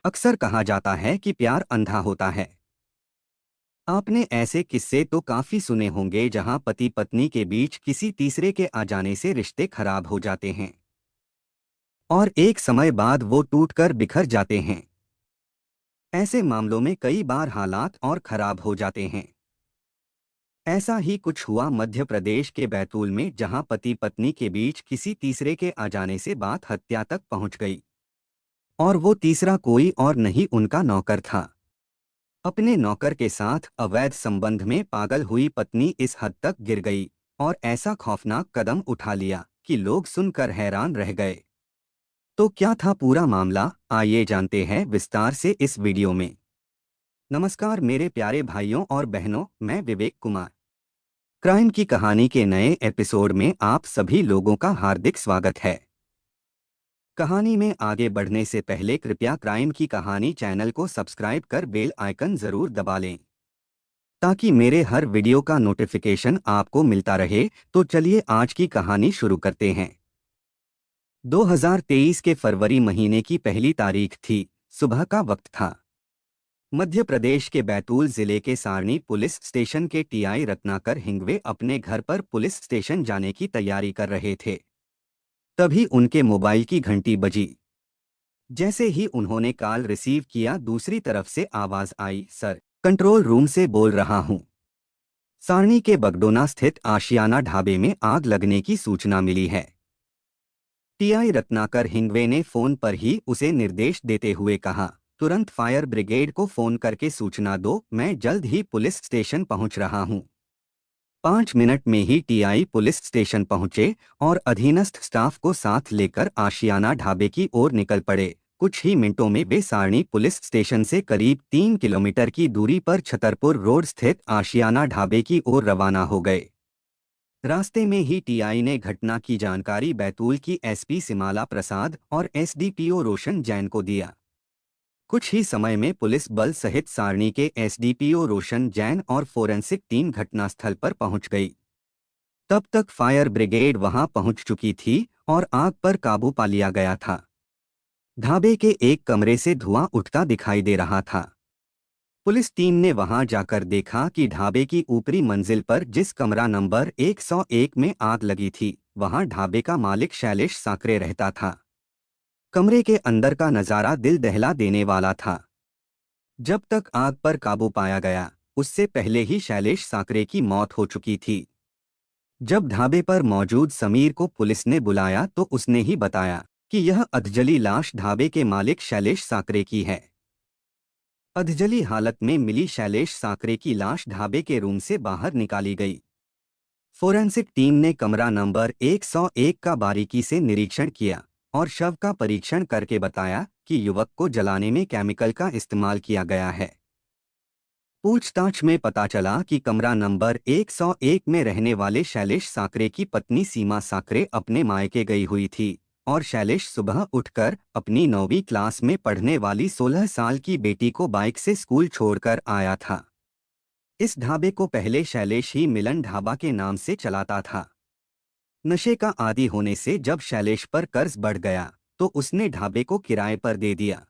अक्सर कहा जाता है कि प्यार अंधा होता है। आपने ऐसे किस्से तो काफी सुने होंगे जहां पति पत्नी के बीच किसी तीसरे के आ जाने से रिश्ते खराब हो जाते हैं और एक समय बाद वो टूटकर बिखर जाते हैं। ऐसे मामलों में कई बार हालात और खराब हो जाते हैं। ऐसा ही कुछ हुआ मध्य प्रदेश के बैतूल में, जहां पति पत्नी के बीच किसी तीसरे के आ जाने से बात हत्या तक पहुंच गई। और वो तीसरा कोई और नहीं, उनका नौकर था। अपने नौकर के साथ अवैध संबंध में पागल हुई पत्नी इस हद तक गिर गई और ऐसा खौफनाक कदम उठा लिया कि लोग सुनकर हैरान रह गए। तो क्या था पूरा मामला, आइए जानते हैं विस्तार से इस वीडियो में। नमस्कार मेरे प्यारे भाइयों और बहनों, मैं विवेक कुमार। क्राइम की कहानी के नए एपिसोड में आप सभी लोगों का हार्दिक स्वागत है। कहानी में आगे बढ़ने से पहले कृपया क्राइम की कहानी चैनल को सब्सक्राइब कर बेल आइकन जरूर दबा लें ताकि मेरे हर वीडियो का नोटिफिकेशन आपको मिलता रहे। तो चलिए आज की कहानी शुरू करते हैं। 2023 के फरवरी महीने की पहली तारीख थी। सुबह का वक्त था। मध्य प्रदेश के बैतूल जिले के सारणी पुलिस स्टेशन के टीआई रत्नाकर हिंगवे अपने घर पर पुलिस स्टेशन जाने की तैयारी कर रहे थे। तभी उनके मोबाइल की घंटी बजी। जैसे ही उन्होंने कॉल रिसीव किया, दूसरी तरफ से आवाज आई, सर, कंट्रोल रूम से बोल रहा हूं। सारणी के बगडोना स्थित आशियाना ढाबे में आग लगने की सूचना मिली है। टीआई रत्नाकर हिंगवे ने फोन पर ही उसे निर्देश देते हुए कहा, तुरंत फायर ब्रिगेड को फोन करके सूचना दो, मैं जल्द ही पुलिस स्टेशन पहुंच रहा हूं। 5 मिनट में ही टीआई पुलिस स्टेशन पहुंचे और अधीनस्थ स्टाफ को साथ लेकर आशियाना ढाबे की ओर निकल पड़े। कुछ ही मिनटों में वे सारणी पुलिस स्टेशन से करीब 3 किलोमीटर की दूरी पर छतरपुर रोड स्थित आशियाना ढाबे की ओर रवाना हो गए। रास्ते में ही टीआई ने घटना की जानकारी बैतूल की एसपी सिमाला प्रसाद और एसडीपीओ रोशन जैन को दिया। कुछ ही समय में पुलिस बल सहित सारणी के एसडीपीओ रोशन जैन और फोरेंसिक टीम घटनास्थल पर पहुंच गई। तब तक फायर ब्रिगेड वहां पहुंच चुकी थी और आग पर काबू पा लिया गया था। ढाबे के एक कमरे से धुआं उठता दिखाई दे रहा था। पुलिस टीम ने वहां जाकर देखा कि ढाबे की ऊपरी मंजिल पर जिस कमरा नंबर 101 में आग लगी थी, वहां ढाबे का मालिक शैलेश साकरे रहता था। कमरे के अंदर का नजारा दिल दहला देने वाला था। जब तक आग पर काबू पाया गया, उससे पहले ही शैलेश साकरे की मौत हो चुकी थी। जब ढाबे पर मौजूद समीर को पुलिस ने बुलाया तो उसने ही बताया कि यह अधजली लाश ढाबे के मालिक शैलेश साकरे की है। अधजली हालत में मिली शैलेश साकरे की लाश ढाबे के रूम से बाहर निकाली गई। फोरेंसिक टीम ने कमरा नंबर 101 का बारीकी से निरीक्षण किया और शव का परीक्षण करके बताया कि युवक को जलाने में केमिकल का इस्तेमाल किया गया है। पूछताछ में पता चला कि कमरा नंबर 101 में रहने वाले शैलेश साकरे की पत्नी सीमा साकरे अपने मायके गई हुई थी और शैलेश सुबह उठकर अपनी 9वीं क्लास में पढ़ने वाली 16 साल की बेटी को बाइक से स्कूल छोड़कर आया था। इस ढाबे को पहले शैलेश ही मिलन ढाबा के नाम से चलाता था। नशे का आदी होने से जब शैलेश पर कर्ज बढ़ गया तो उसने ढाबे को किराए पर दे दिया।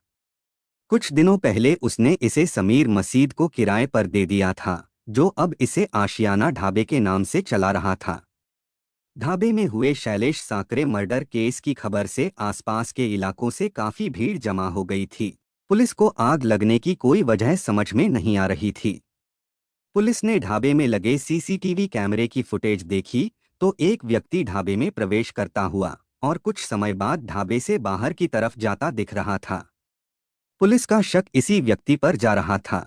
कुछ दिनों पहले उसने इसे समीर मसीद को किराए पर दे दिया था, जो अब इसे आशियाना ढाबे के नाम से चला रहा था। ढाबे में हुए शैलेश साकरे मर्डर केस की खबर से आसपास के इलाकों से काफी भीड़ जमा हो गई थी। पुलिस को आग लगने की कोई वजह समझ में नहीं आ रही थी। पुलिस ने ढाबे में लगे सीसीटीवी कैमरे की फुटेज देखी तो एक व्यक्ति ढाबे में प्रवेश करता हुआ और कुछ समय बाद ढाबे से बाहर की तरफ जाता दिख रहा था। पुलिस का शक इसी व्यक्ति पर जा रहा था।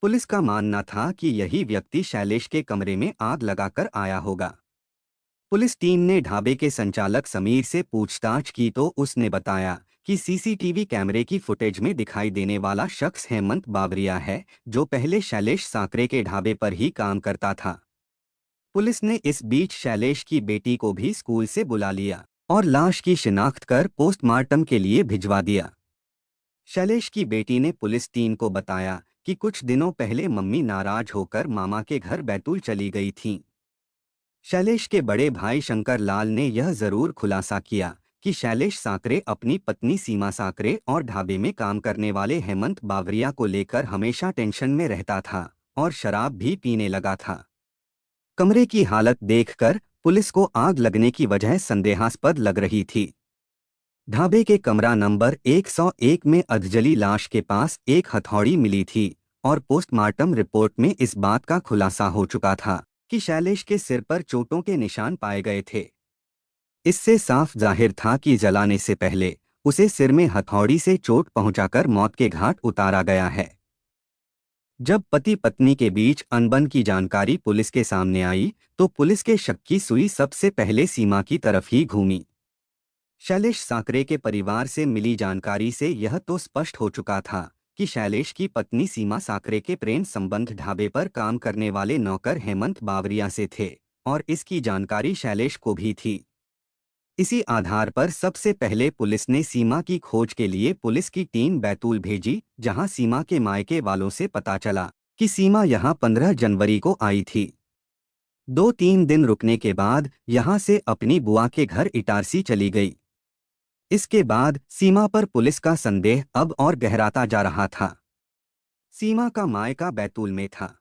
पुलिस का मानना था कि यही व्यक्ति शैलेश के कमरे में आग लगाकर आया होगा। पुलिस टीम ने ढाबे के संचालक समीर से पूछताछ की तो उसने बताया कि सीसीटीवी कैमरे की फुटेज में दिखाई देने वाला शख्स हेमंत बाबरिया है, जो पहले शैलेश साकरे के ढाबे पर ही काम करता था। पुलिस ने इस बीच शैलेश की बेटी को भी स्कूल से बुला लिया और लाश की शिनाख्त कर पोस्टमार्टम के लिए भिजवा दिया। शैलेश की बेटी ने पुलिस टीम को बताया कि कुछ दिनों पहले मम्मी नाराज होकर मामा के घर बैतूल चली गई थीं। शैलेश के बड़े भाई शंकर लाल ने यह जरूर खुलासा किया कि शैलेश साकरे अपनी पत्नी सीमा साकरे और ढाबे में काम करने वाले हेमंत बावरिया को लेकर हमेशा टेंशन में रहता था और शराब भी पीने लगा था। कमरे की हालत देखकर पुलिस को आग लगने की वजह संदेहास्पद लग रही थी। ढाबे के कमरा नंबर 101 में अधजली लाश के पास एक हथौड़ी मिली थी और पोस्टमार्टम रिपोर्ट में इस बात का खुलासा हो चुका था कि शैलेश के सिर पर चोटों के निशान पाए गए थे। इससे साफ जाहिर था कि जलाने से पहले उसे सिर में हथौड़ी से चोट पहुंचाकर मौत के घाट उतारा गया है। जब पति पत्नी के बीच अनबन की जानकारी पुलिस के सामने आई तो पुलिस के शक की सुई सबसे पहले सीमा की तरफ ही घूमी। शैलेश साकरे के परिवार से मिली जानकारी से यह तो स्पष्ट हो चुका था कि शैलेश की पत्नी सीमा साकरे के प्रेम संबंध ढाबे पर काम करने वाले नौकर हेमंत बावरिया से थे और इसकी जानकारी शैलेश को भी थी। इसी आधार पर सबसे पहले पुलिस ने सीमा की खोज के लिए पुलिस की टीम बैतूल भेजी, जहां सीमा के मायके वालों से पता चला कि सीमा यहां 15 जनवरी को आई थी। 2-3 दिन रुकने के बाद यहां से अपनी बुआ के घर इटारसी चली गई। इसके बाद सीमा पर पुलिस का संदेह अब और गहराता जा रहा था। सीमा का मायका बैतूल में था।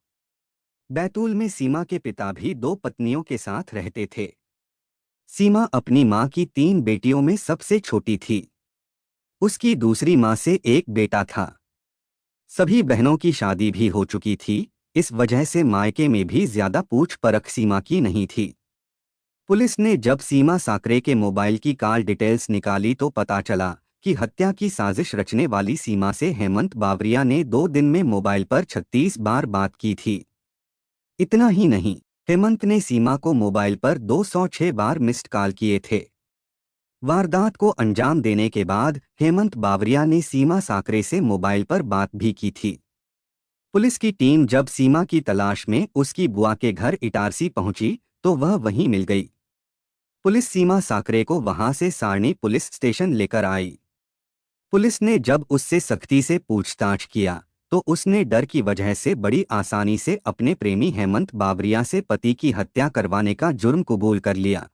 बैतूल में सीमा के पिता भी 2 पत्नियों के साथ रहते थे। सीमा अपनी मां की 3 बेटियों में सबसे छोटी थी। उसकी दूसरी मां से एक बेटा था। सभी बहनों की शादी भी हो चुकी थी, इस वजह से मायके में भी ज्यादा पूछ परख सीमा की नहीं थी। पुलिस ने जब सीमा साकरे के मोबाइल की कॉल डिटेल्स निकाली तो पता चला कि हत्या की साजिश रचने वाली सीमा से हेमंत बावरिया ने 2 दिन में मोबाइल पर 36 बार बात की थी। इतना ही नहीं, हेमंत ने सीमा को मोबाइल पर 206 बार मिस्ड कॉल किए थे। वारदात को अंजाम देने के बाद हेमंत बावरिया ने सीमा साकरे से मोबाइल पर बात भी की थी। पुलिस की टीम जब सीमा की तलाश में उसकी बुआ के घर इटारसी पहुंची तो वह वहीं मिल गई। पुलिस सीमा साकरे को वहां से सारणी पुलिस स्टेशन लेकर आई। पुलिस ने जब उससे सख्ती से पूछताछ किया तो उसने डर की वजह से बड़ी आसानी से अपने प्रेमी हेमंत बावरिया से पति की हत्या करवाने का जुर्म कबूल कर लिया।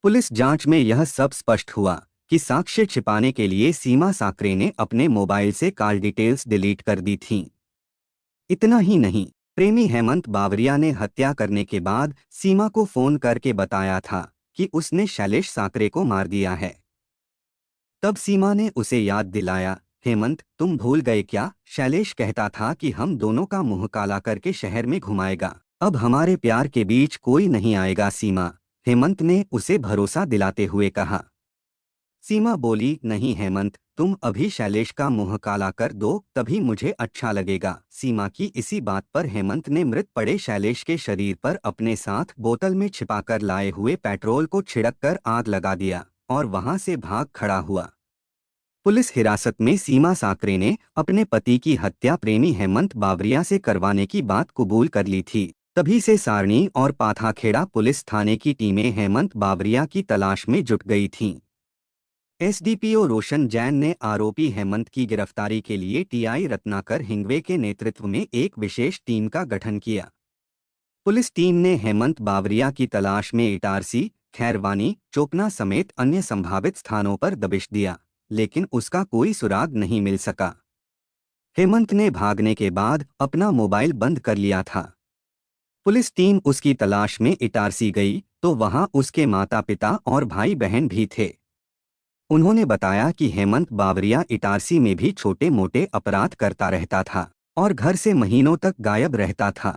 पुलिस जांच में यह सब स्पष्ट हुआ कि साक्ष्य छिपाने के लिए सीमा साकरे ने अपने मोबाइल से कॉल डिटेल्स डिलीट कर दी थीं। इतना ही नहीं, प्रेमी हेमंत बावरिया ने हत्या करने के बाद सीमा को फोन करके बताया था कि उसने शैलेश साकरे को मार दिया है। तब सीमा ने उसे याद दिलाया, हेमंत तुम भूल गए क्या? शैलेश कहता था कि हम दोनों का मुंह काला करके शहर में घुमाएगा, अब हमारे प्यार के बीच कोई नहीं आएगा सीमा, हेमंत ने उसे भरोसा दिलाते हुए कहा। सीमा बोली, नहीं हेमंत, तुम अभी शैलेश का मुंह काला कर दो तभी मुझे अच्छा लगेगा। सीमा की इसी बात पर हेमंत ने मृत पड़े शैलेश के शरीर पर अपने साथ बोतल में छिपाकर लाए हुए पेट्रोल को छिड़ककर आग लगा दिया और वहां से भाग खड़ा हुआ। पुलिस हिरासत में सीमा साकरे ने अपने पति की हत्या प्रेमी हेमंत बावरिया से करवाने की बात कबूल कर ली थी। तभी से सारणी और पाथाखेड़ा पुलिस थाने की टीमें हेमंत बावरिया की तलाश में जुट गई थीं। एसडीपीओ रोशन जैन ने आरोपी हेमंत की गिरफ्तारी के लिए टीआई रत्नाकर हिंगवे के नेतृत्व में एक विशेष टीम का गठन किया। पुलिस टीम ने हेमंत बावरिया की तलाश में इटारसी, खैरवानी, चोपना समेत अन्य संभावित स्थानों पर दबिश दिया, लेकिन उसका कोई सुराग नहीं मिल सका। हेमंत ने भागने के बाद अपना मोबाइल बंद कर लिया था। पुलिस टीम उसकी तलाश में इटारसी गई तो वहां उसके माता पिता और भाई बहन भी थे। उन्होंने बताया कि हेमंत बावरिया इटारसी में भी छोटे मोटे अपराध करता रहता था और घर से महीनों तक गायब रहता था।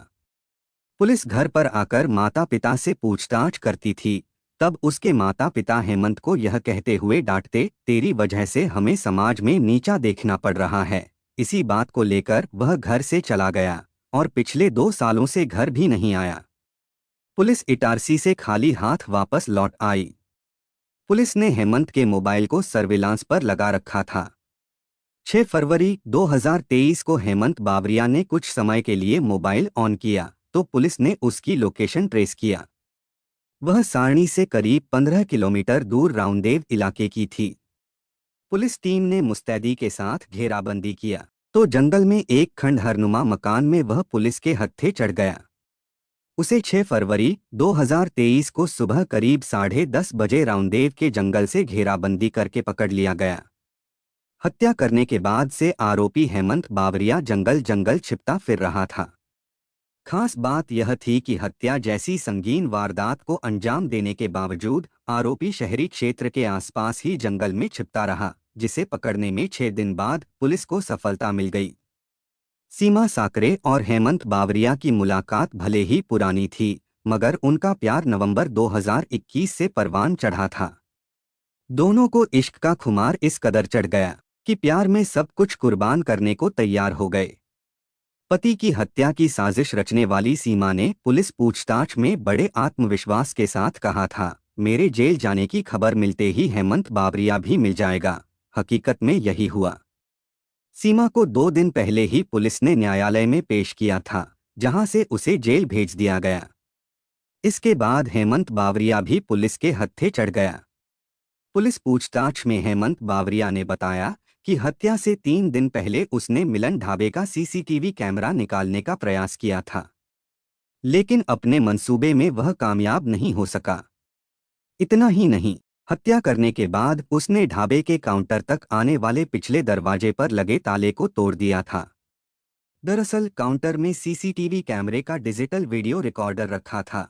पुलिस घर पर आकर माता पिता से पूछताछ करती थी, तब उसके माता पिता हेमंत को यह कहते हुए डांटते, तेरी वजह से हमें समाज में नीचा देखना पड़ रहा है। इसी बात को लेकर वह घर से चला गया और पिछले 2 सालों से घर भी नहीं आया। पुलिस इटारसी से खाली हाथ वापस लौट आई। पुलिस ने हेमंत के मोबाइल को सर्विलांस पर लगा रखा था। 6 फरवरी 2023 को हेमंत बावरिया ने कुछ समय के लिए मोबाइल ऑन किया तो पुलिस ने उसकी लोकेशन ट्रेस किया। वह सारणी से करीब 15 किलोमीटर दूर राउंडेव इलाके की थी। पुलिस टीम ने मुस्तैदी के साथ घेराबंदी किया तो जंगल में एक खंडहरनुमा मकान में वह पुलिस के हत्थे चढ़ गया। उसे 6 फरवरी 2023 को सुबह करीब 10:30 बजे राउंडेव के जंगल से घेराबंदी करके पकड़ लिया गया। हत्या करने के बाद से आरोपी हेमंत बावरिया जंगल जंगल छिपता फिर रहा था। खास बात यह थी कि हत्या जैसी संगीन वारदात को अंजाम देने के बावजूद आरोपी शहरी क्षेत्र के आसपास ही जंगल में छिपता रहा, जिसे पकड़ने में 6 दिन बाद पुलिस को सफलता मिल गई। सीमा साकरे और हेमंत बावरिया की मुलाकात भले ही पुरानी थी, मगर उनका प्यार नवंबर 2021 से परवान चढ़ा था। दोनों को इश्क का खुमार इस कदर चढ़ गया कि प्यार में सब कुछ कुर्बान करने को तैयार हो गए। पति की हत्या की साजिश रचने वाली सीमा ने पुलिस पूछताछ में बड़े आत्मविश्वास के साथ कहा था, मेरे जेल जाने की खबर मिलते ही हेमंत बावरिया भी मिल जाएगा। हकीकत में यही हुआ। सीमा को 2 दिन पहले ही पुलिस ने न्यायालय में पेश किया था, जहां से उसे जेल भेज दिया गया। इसके बाद हेमंत बावरिया भी पुलिस के हत्थे चढ़ गया। पुलिस पूछताछ में हेमंत बावरिया ने बताया कि हत्या से 3 दिन पहले उसने मिलन ढाबे का सीसीटीवी कैमरा निकालने का प्रयास किया था, लेकिन अपने मंसूबे में वह कामयाब नहीं हो सका। इतना ही नहीं, हत्या करने के बाद उसने ढाबे के काउंटर तक आने वाले पिछले दरवाजे पर लगे ताले को तोड़ दिया था। दरअसल काउंटर में सीसीटीवी कैमरे का डिजिटल वीडियो रिकॉर्डर रखा था।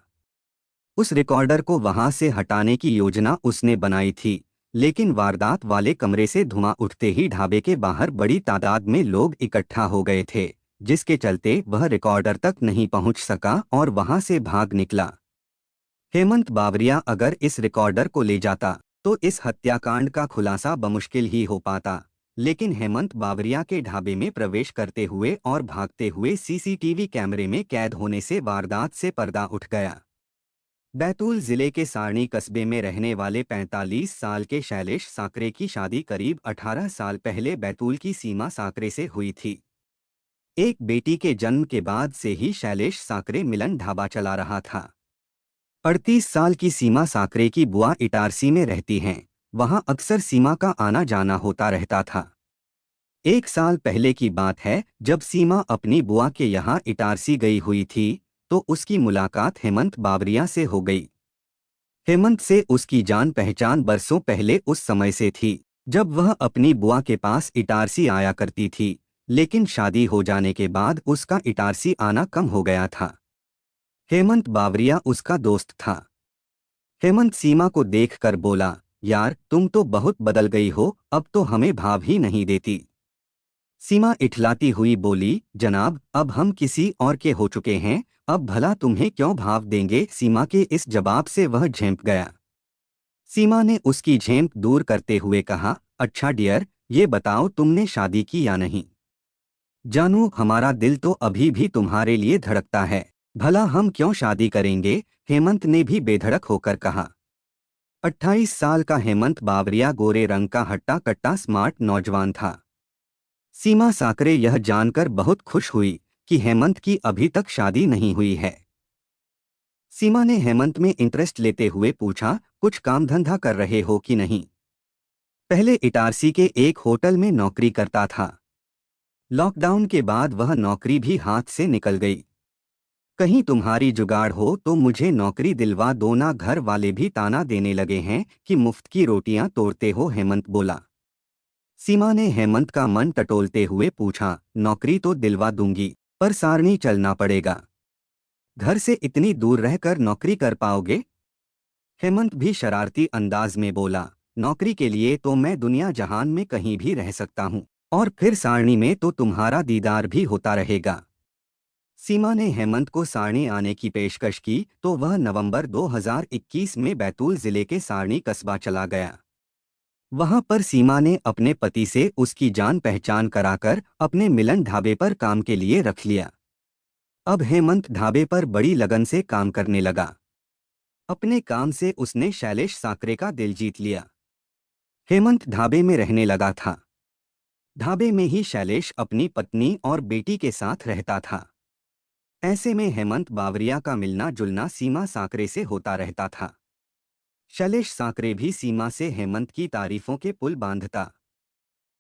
उस रिकॉर्डर को वहां से हटाने की योजना उसने बनाई थी, लेकिन वारदात वाले कमरे से धुआं उठते ही ढाबे के बाहर बड़ी तादाद में लोग इकट्ठा हो गए थे, जिसके चलते वह रिकॉर्डर तक नहीं पहुंच सका और वहां से भाग निकला। हेमंत बावरिया अगर इस रिकॉर्डर को ले जाता तो इस हत्याकांड का खुलासा बमुश्किल ही हो पाता, लेकिन हेमंत बावरिया के ढाबे में प्रवेश करते हुए और भागते हुए सीसीटीवी कैमरे में कैद होने से वारदात से पर्दा उठ गया। बैतूल जिले के सारणी कस्बे में रहने वाले 45 साल के शैलेश साकरे की शादी करीब 18 साल पहले बैतूल की सीमा साकरे से हुई थी। एक बेटी के जन्म के बाद से ही शैलेश साकरे मिलन ढाबा चला रहा था। 38 साल की सीमा साकरे की बुआ इटारसी में रहती हैं, वहां अक्सर सीमा का आना जाना होता रहता था। 1 साल पहले की बात है, जब सीमा अपनी बुआ के यहाँ इटारसी गई हुई थी, तो उसकी मुलाकात हेमंत बावरिया से हो गई। हेमंत से उसकी जान पहचान बरसों पहले उस समय से थी, जब वह अपनी बुआ के पास इटारसी आया करती थी, लेकिन शादी हो जाने के बाद उसका इटारसी आना कम हो गया था। हेमंत बावरिया उसका दोस्त था। हेमंत सीमा को देखकर बोला, यार तुम तो बहुत बदल गई हो, अब तो हमें भाव ही नहीं देती। सीमा इठलाती हुई बोली, जनाब अब हम किसी और के हो चुके हैं, अब भला तुम्हें क्यों भाव देंगे। सीमा के इस जवाब से वह झेंप गया। सीमा ने उसकी झेंप दूर करते हुए कहा, अच्छा डियर, ये बताओ तुमने शादी की या नहीं। जानू हमारा दिल तो अभी भी तुम्हारे लिए धड़कता है, भला हम क्यों शादी करेंगे। हेमंत ने भी बेधड़क होकर कहा। 28 साल का हेमंत बावरिया गोरे रंग का हट्टा कट्टा स्मार्ट नौजवान था। सीमा साकरे यह जानकर बहुत खुश हुई कि हेमंत की अभी तक शादी नहीं हुई है। सीमा ने हेमंत में इंटरेस्ट लेते हुए पूछा, कुछ काम धंधा कर रहे हो कि नहीं। पहले इटारसी के एक होटल में नौकरी करता था। लॉकडाउन के बाद वह नौकरी भी हाथ से निकल गई। कहीं तुम्हारी जुगाड़ हो तो मुझे नौकरी दिलवा दो ना, घर वाले भी ताना देने लगे हैं कि मुफ्त की रोटियां तोड़ते हो। हेमंत बोला। सीमा ने हेमंत का मन टटोलते हुए पूछा, नौकरी तो दिलवा दूंगी, पर सारणी चलना पड़ेगा। घर से इतनी दूर रहकर नौकरी कर पाओगे। हेमंत भी शरारती अंदाज में बोला, नौकरी के लिए तो मैं दुनिया जहान में कहीं भी रह सकता हूँ, और फिर सारणी में तो तुम्हारा दीदार भी होता रहेगा। सीमा ने हेमंत को सारणी आने की पेशकश की तो वह नवंबर 2021 में बैतूल जिले के सारणी कस्बा चला गया। वहां पर सीमा ने अपने पति से उसकी जान पहचान कराकर अपने मिलन ढाबे पर काम के लिए रख लिया। अब हेमंत ढाबे पर बड़ी लगन से काम करने लगा। अपने काम से उसने शैलेश साकरे का दिल जीत लिया। हेमंत ढाबे में रहने लगा था। ढाबे में ही शैलेश अपनी पत्नी और बेटी के साथ रहता था। ऐसे में हेमंत बावरिया का मिलना जुलना सीमा साकरे से होता रहता था। शैलेश साकरे भी सीमा से हेमंत की तारीफों के पुल बांधता।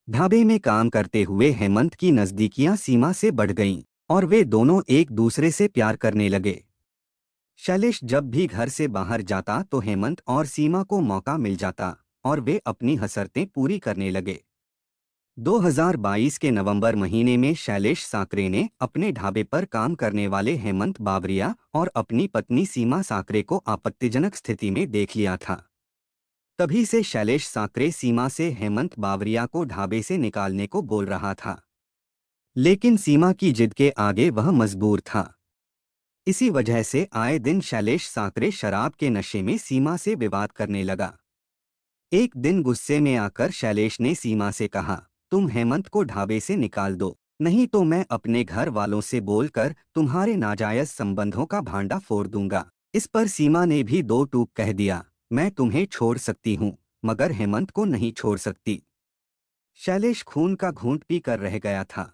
ढाबे में काम करते हुए हेमंत की नज़दीकियां सीमा से बढ़ गईं और वे दोनों एक दूसरे से प्यार करने लगे। शैलेश जब भी घर से बाहर जाता तो हेमंत और सीमा को मौका मिल जाता और वे अपनी हसरतें पूरी करने लगे। 2022 के नवंबर महीने में शैलेश साकरे ने अपने ढाबे पर काम करने वाले हेमंत बावरिया और अपनी पत्नी सीमा साकरे को आपत्तिजनक स्थिति में देख लिया था। तभी से शैलेश साकरे सीमा से हेमंत बावरिया को ढाबे से निकालने को बोल रहा था, लेकिन सीमा की जिद के आगे वह मजबूर था। इसी वजह से आए दिन शैलेश साकरे शराब के नशे में सीमा से विवाद करने लगा। एक दिन गुस्से में आकर शैलेश ने सीमा से कहा, तुम हेमंत को ढाबे से निकाल दो, नहीं तो मैं अपने घर वालों से बोलकर तुम्हारे नाजायज संबंधों का भांडा फोड़ दूंगा। इस पर सीमा ने भी दो टूक कह दिया, मैं तुम्हें छोड़ सकती हूँ मगर हेमंत को नहीं छोड़ सकती। शैलेश खून का घूंट पी कर रह गया था।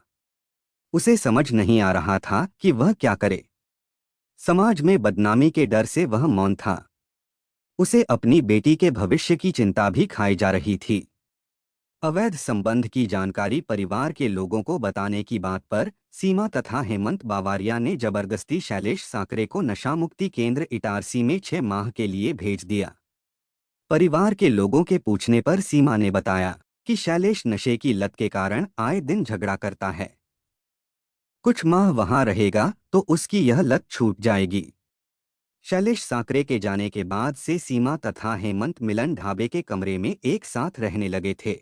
उसे समझ नहीं आ रहा था कि वह क्या करे। समाज में बदनामी के डर से वह मौन था। उसे अपनी बेटी के भविष्य की चिंता भी खाई जा रही थी। अवैध संबंध की जानकारी परिवार के लोगों को बताने की बात पर सीमा तथा हेमंत बावरिया ने जबरदस्ती शैलेश साकरे को नशा मुक्ति केंद्र इटारसी में 6 माह के लिए भेज दिया। परिवार के लोगों के पूछने पर सीमा ने बताया कि शैलेश नशे की लत के कारण आए दिन झगड़ा करता है। कुछ माह वहां रहेगा तो उसकी यह लत छूट जाएगी। शैलेश साकरे के जाने के बाद से सीमा तथा हेमंत मिलन ढाबे के कमरे में एक साथ रहने लगे थे।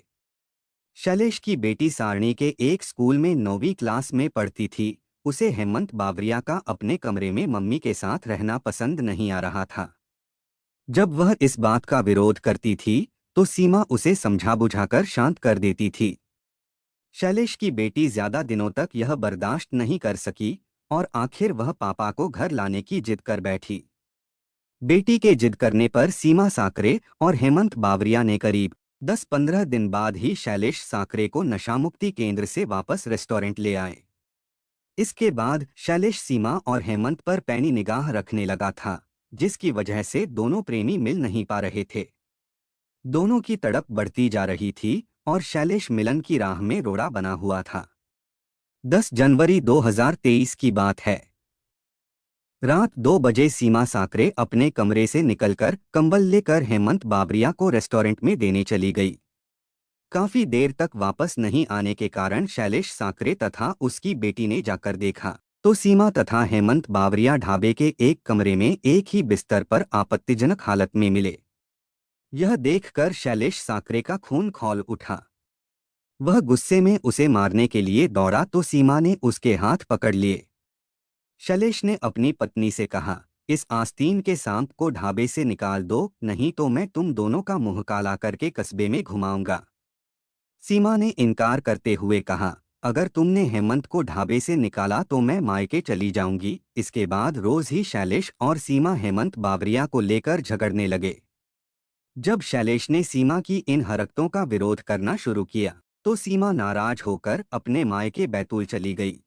शैलेश की बेटी सारणी के एक स्कूल में 9वीं क्लास में पढ़ती थी। उसे हेमंत बावरिया का अपने कमरे में मम्मी के साथ रहना पसंद नहीं आ रहा था। जब वह इस बात का विरोध करती थी तो सीमा उसे समझा बुझाकर शांत कर देती थी। शैलेश की बेटी ज्यादा दिनों तक यह बर्दाश्त नहीं कर सकी और आखिर वह पापा को घर लाने की जिद कर बैठी। बेटी के जिद करने पर सीमा साकरे और हेमंत बावरिया ने करीब 10-15 दिन बाद ही शैलेश साकरे को नशामुक्ति केंद्र से वापस रेस्टोरेंट ले आए। इसके बाद शैलेश सीमा और हेमंत पर पैनी निगाह रखने लगा था, जिसकी वजह से दोनों प्रेमी मिल नहीं पा रहे थे। दोनों की तड़प बढ़ती जा रही थी और शैलेश मिलन की राह में रोड़ा बना हुआ था। 10 जनवरी 2023 की बात है। रात 2 बजे सीमा साकरे अपने कमरे से निकलकर कंबल लेकर हेमंत बावरिया को रेस्टोरेंट में देने चली गई। काफी देर तक वापस नहीं आने के कारण शैलेश साकरे तथा उसकी बेटी ने जाकर देखा तो सीमा तथा हेमंत बावरिया ढाबे के एक कमरे में एक ही बिस्तर पर आपत्तिजनक हालत में मिले। यह देखकर शैलेश साकरे का खून खौल उठा। वह गुस्से में उसे मारने के लिए दौड़ा तो सीमा ने उसके हाथ पकड़ लिए। शैलेश ने अपनी पत्नी से कहा, इस आस्तीन के सांप को ढाबे से निकाल दो, नहीं तो मैं तुम दोनों का मुंह काला करके कस्बे में घुमाऊंगा। सीमा ने इनकार करते हुए कहा, अगर तुमने हेमंत को ढाबे से निकाला तो मैं मायके चली जाऊंगी। इसके बाद रोज ही शैलेश और सीमा हेमंत बावरिया को लेकर झगड़ने लगे। जब शैलेश ने सीमा की इन हरकतों का विरोध करना शुरू किया तो सीमा नाराज होकर अपने मायके बैतूल चली गई।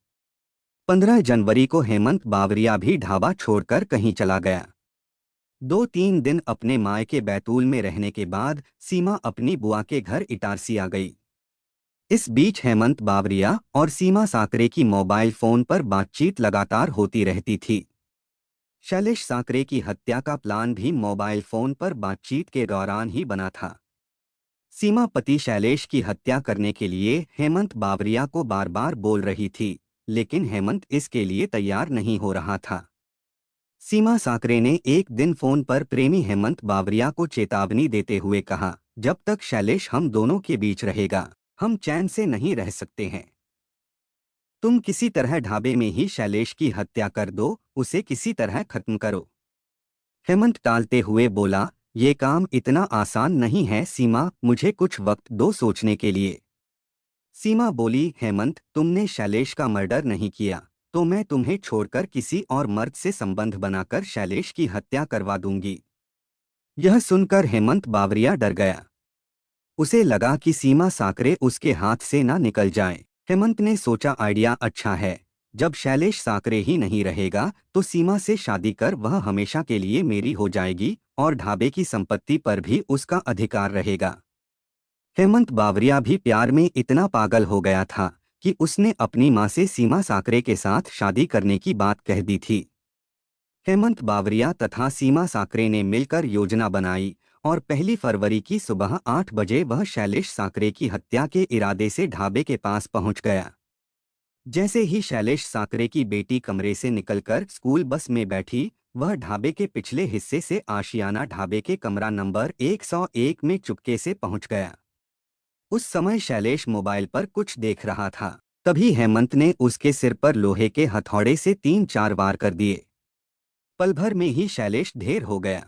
15 जनवरी को हेमंत बावरिया भी ढाबा छोड़कर कहीं चला गया। 2-3 दिन अपने मायके बैतूल में रहने के बाद सीमा अपनी बुआ के घर इटारसी आ गई। इस बीच हेमंत बावरिया और सीमा साकरे की मोबाइल फोन पर बातचीत लगातार होती रहती थी। शैलेश साकरे की हत्या का प्लान भी मोबाइल फोन पर बातचीत के दौरान ही बना था। सीमा पति शैलेश की हत्या करने के लिए हेमंत बावरिया को बार बार बोल रही थी, लेकिन हेमंत इसके लिए तैयार नहीं हो रहा था। सीमा साकरे ने एक दिन फोन पर प्रेमी हेमंत बावरिया को चेतावनी देते हुए कहा, जब तक शैलेश हम दोनों के बीच रहेगा हम चैन से नहीं रह सकते हैं। तुम किसी तरह ढाबे में ही शैलेश की हत्या कर दो, उसे किसी तरह खत्म करो। हेमंत टालते हुए बोला, ये काम इतना आसान नहीं है सीमा, मुझे कुछ वक्त दो सोचने के लिए। सीमा बोली, हेमंत तुमने शैलेश का मर्डर नहीं किया तो मैं तुम्हें छोड़कर किसी और मर्द से संबंध बनाकर शैलेश की हत्या करवा दूंगी। यह सुनकर हेमंत बावरिया डर गया। उसे लगा कि सीमा साकरे उसके हाथ से ना निकल जाए। हेमंत ने सोचा, आइडिया अच्छा है, जब शैलेश साकरे ही नहीं रहेगा तो सीमा से शादी कर वह हमेशा के लिए मेरी हो जाएगी और ढाबे की संपत्ति पर भी उसका अधिकार रहेगा। हेमंत बावरिया भी प्यार में इतना पागल हो गया था कि उसने अपनी मां से सीमा साकरे के साथ शादी करने की बात कह दी थी। हेमंत बावरिया तथा सीमा साकरे ने मिलकर योजना बनाई और 1 फरवरी की सुबह 8 बजे वह शैलेश साकरे की हत्या के इरादे से ढाबे के पास पहुंच गया। जैसे ही शैलेश साकरे की बेटी कमरे से निकलकर स्कूल बस में बैठी, वह ढाबे के पिछले हिस्से से आशियाना ढाबे के कमरा नंबर 101 में चुपके से पहुंच गया। उस समय शैलेश मोबाइल पर कुछ देख रहा था। तभी हेमंत ने उसके सिर पर लोहे के हथौड़े से 3-4 वार कर दिए। पल भर में ही शैलेश ढेर हो गया।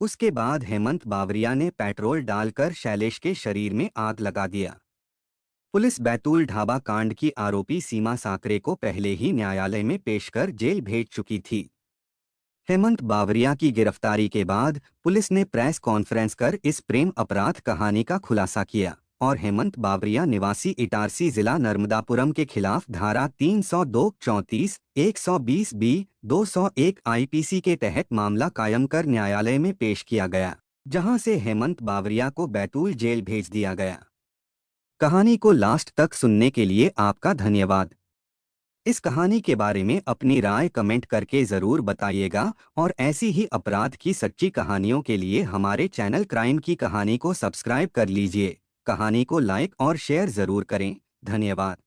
उसके बाद हेमंत बावरिया ने पेट्रोल डालकर शैलेश के शरीर में आग लगा दिया। पुलिस बैतूल ढाबा कांड की आरोपी सीमा साकरे को पहले ही न्यायालय में पेश कर जेल भेज चुकी थी। हेमंत बावरिया की गिरफ्तारी के बाद पुलिस ने प्रेस कॉन्फ्रेंस कर इस प्रेम अपराध कहानी का खुलासा किया और हेमंत बावरिया निवासी इटारसी जिला नर्मदापुरम के खिलाफ धारा 302, 34, 120 बी, 201 आईपीसी के तहत मामला कायम कर न्यायालय में पेश किया गया, जहां से हेमंत बावरिया को बैतूल जेल भेज दिया गया। कहानी को लास्ट तक सुनने के लिए आपका धन्यवाद। इस कहानी के बारे में अपनी राय कमेंट करके ज़रूर बताइएगा और ऐसी ही अपराध की सच्ची कहानियों के लिए हमारे चैनल क्राइम की कहानी को सब्सक्राइब कर लीजिए। कहानी को लाइक और शेयर ज़रूर करें। धन्यवाद।